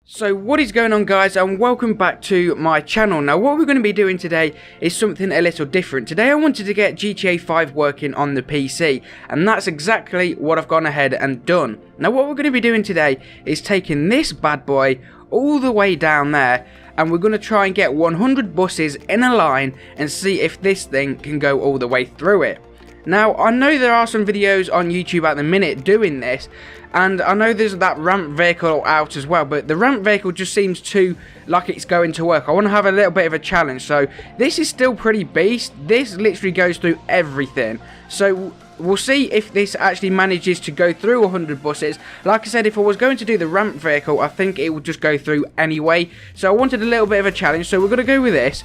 So what is going on, guys, and welcome back to my channel. Now what we're going to be doing today is something a little different. Today I wanted to get GTA 5 working on the PC, and that's exactly what I've gone ahead and done. Now what we're going to be doing today is taking this bad boy all the way down there, and we're going to try and get 100 buses in a line and see if this thing can go all the way through it. Now, I know there are some videos on YouTube at the minute doing this, and I know there's that ramp vehicle out as well, but the ramp vehicle just seems too like it's going to work. I want to have a little bit of a challenge, so this is still pretty beast. This literally goes through everything, so we'll see if this actually manages to go through 100 buses. Like I said, if I was going to do the ramp vehicle, I think it would just go through anyway, so I wanted a little bit of a challenge, so we're going to go with this.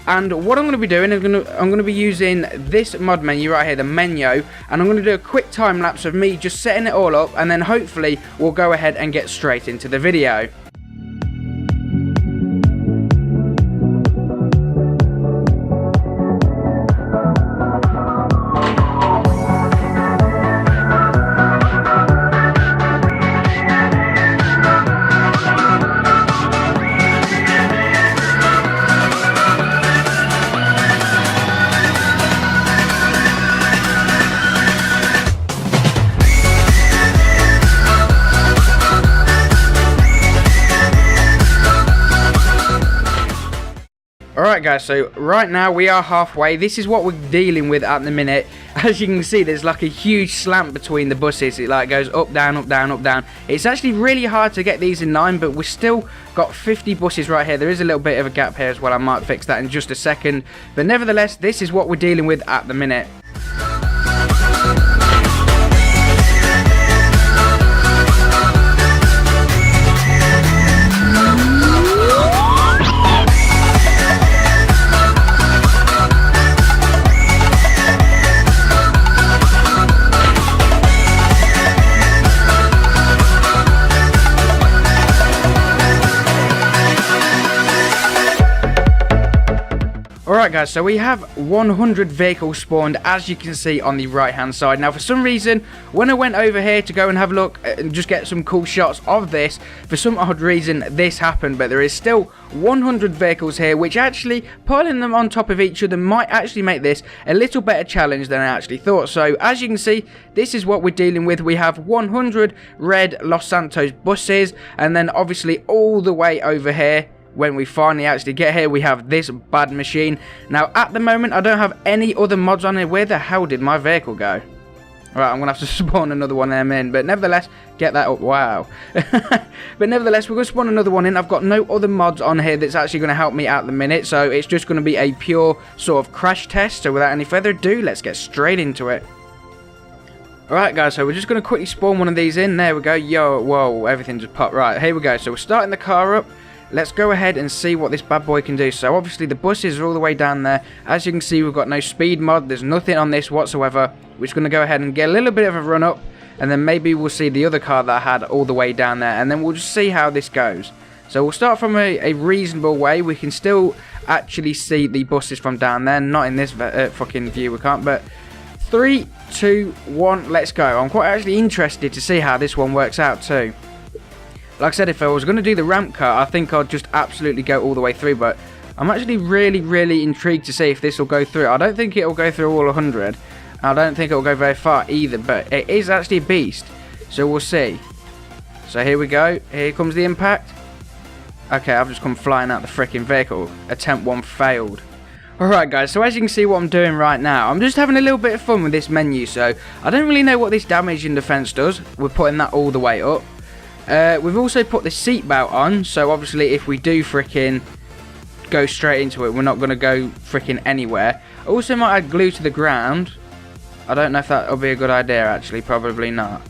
And what I'm going to be doing is I'm going to be using this mod menu right here, the menu, and I'm going to do a quick time lapse of me just setting it all up, and then hopefully we'll go ahead and get straight into the video. Alright guys, so right now we are halfway. This is what we're dealing with at the minute. As you can see, there's like a huge slant between the buses. It like goes up, down, up, down, up, down. It's actually really hard to get these in line, but we've still got 50 buses right here. There is a little bit of a gap here as well. I might fix that in just a second. But nevertheless, this is what we're dealing with at the minute. Alright guys, so we have 100 vehicles spawned, as you can see on the right hand side. Now for some reason, when I went over here to go and have a look and just get some cool shots of this, for some odd reason this happened, but there is still 100 vehicles here, which actually, piling them on top of each other might actually make this a little better challenge than I actually thought. So as you can see, this is what we're dealing with. We have 100 red Los Santos buses, and then obviously all the way over here, when we finally actually get here, we have this bad machine. Now at the moment I don't have any other mods on here. Where the hell did my vehicle go? Alright, I'm gonna have to spawn another one of them in, but nevertheless, get that up. Wow. But nevertheless, we're gonna spawn another one in. I've got no other mods on here that's actually gonna help me at the minute, so it's just gonna be a pure sort of crash test. So without any further ado, let's get straight into it. Alright guys, so we're just going to quickly spawn one of these in. There we go. Yo, whoa, everything just popped. Right, here we go. So we're starting the car up. Let's go ahead and see what this bad boy can do. So obviously the buses are all the way down there. As you can see, we've got no speed mod. There's nothing on this whatsoever. We're just going to go ahead and get a little bit of a run up, and then maybe we'll see the other car that I had all the way down there, and then we'll just see how this goes. So we'll start from a reasonable way. We can still actually see the buses from down there. Not in this fucking view, we can't. But 3, 2, 1, let's go. I'm quite actually interested to see how this one works out too. Like I said, if I was going to do the ramp car, I think I'd just absolutely go all the way through. But I'm actually really intrigued to see if this will go through. I don't think it will go through all 100. I don't think it will go very far either. But it is actually a beast. So we'll see. So here we go. Here comes the impact. Okay, I've just come flying out the freaking vehicle. Attempt 1 failed. Alright guys, so as you can see what I'm doing right now, I'm just having a little bit of fun with this menu. So I don't really know what this damage and defense does. We're putting that all the way up. We've also put the seatbelt on, so obviously if we do fricking go straight into it, we're not going to go fricking anywhere. I also might add glue to the ground. I don't know if that'll be a good idea actually, probably not.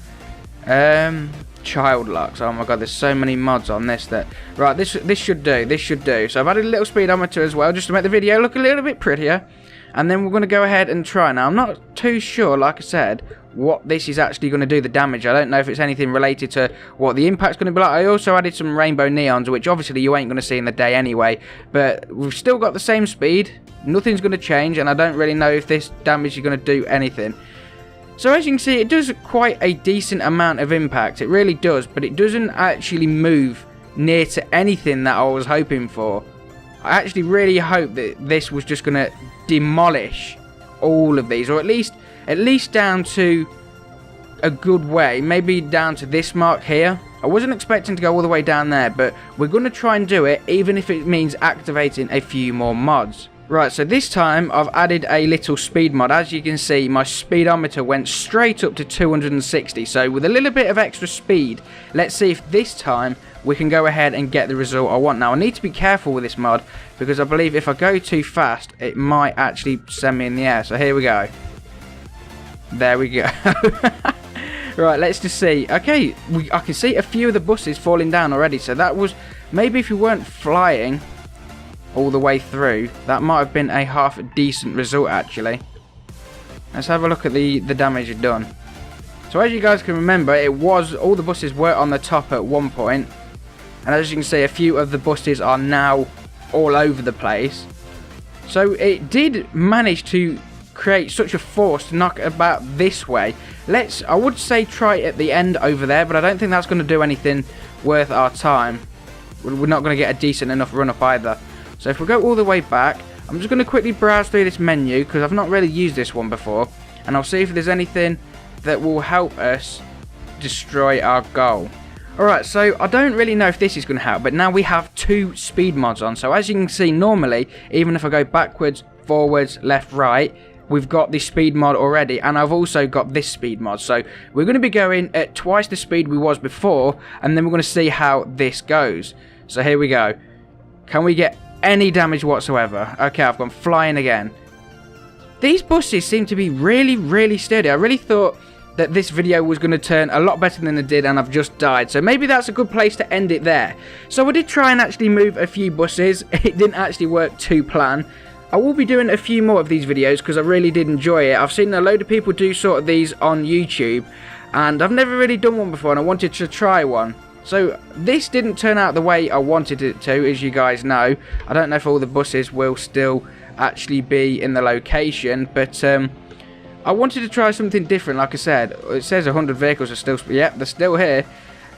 Child locks, oh my god, there's so many mods on this that... Right, this should do, So I've added a little speedometer as well, just to make the video look a little bit prettier. And then we're going to go ahead and try. Now, I'm not too sure, like I said, what this is actually going to do, the damage. I don't know if it's anything related to what the impact's going to be like. I also added some rainbow neons, which obviously you ain't going to see in the day anyway. But we've still got the same speed. Nothing's going to change, and I don't really know if this damage is going to do anything. So as you can see, it does quite a decent amount of impact. It really does, but it doesn't actually move near to anything that I was hoping for. I actually really hope that this was just going to demolish all of these, or at least down to a good way, maybe down to this mark here. I wasn't expecting to go all the way down there, but we're going to try and do it, even if it means activating a few more mods. Right, so this time I've added a little speed mod. As you can see, my speedometer went straight up to 260, so with a little bit of extra speed, let's see if this time we can go ahead and get the result I want. Now, I need to be careful with this mod, because I believe if I go too fast, it might actually send me in the air. So here we go. There we go. Right, let's just see. Okay, I can see a few of the buses falling down already, so that was, maybe if you weren't flying all the way through, that might have been a half decent result actually. Let's have a look at the damage it done. So as you guys can remember, it was, all the buses were on the top at one point, and as you can see, a few of the buses are now all over the place. So it did manage to create such a force to knock about this way. I would say try it at the end over there, but I don't think that's going to do anything worth our time. We're not going to get a decent enough run up either. So if we go all the way back, I'm just going to quickly browse through this menu, because I've not really used this one before, and I'll see if there's anything that will help us destroy our goal. Alright, so I don't really know if this is going to help, but now we have 2 speed mods on. So as you can see, normally, even if I go backwards, forwards, left, right, we've got the speed mod already, and I've also got this speed mod. So we're going to be going at twice the speed we was before, and then we're going to see how this goes. So here we go. Can we get any damage whatsoever? Okay, I've gone flying again. These buses seem to be really, really sturdy. I really thought that this video was going to turn a lot better than it did, and I've just died. So maybe that's a good place to end it there. So I did try and actually move a few buses. It didn't actually work to plan. I will be doing a few more of these videos because I really did enjoy it. I've seen a load of people do sort of these on YouTube, and I've never really done one before, and I wanted to try one. So this didn't turn out the way I wanted it to, as you guys know. I don't know if all the buses will still actually be in the location, but I wanted to try something different. Like I said, it says 100 vehicles are still, yep, they're still here.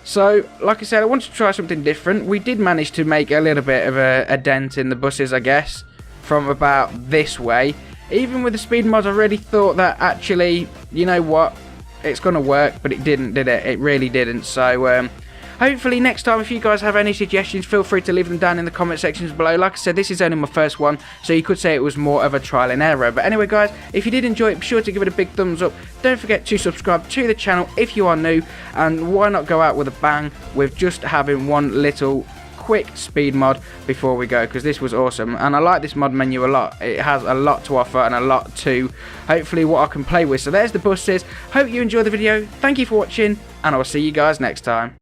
So, like I said, I wanted to try something different. We did manage to make a little bit of a dent in the buses, I guess, from about this way. Even with the speed mods, I really thought that actually, you know what, it's going to work, but it didn't, did it? It really didn't. So, hopefully next time, if you guys have any suggestions, feel free to leave them down in the comment sections below. Like I said, this is only my first one, so you could say it was more of a trial and error. But anyway, guys, if you did enjoy it, be sure to give it a big thumbs up. Don't forget to subscribe to the channel if you are new, and why not go out with a bang with just having one little quick speed mod before we go, because this was awesome, and I like this mod menu a lot. It has a lot to offer and a lot to hopefully what I can play with. So there's the buses. Hope you enjoyed the video. Thank you for watching, and I'll see you guys next time.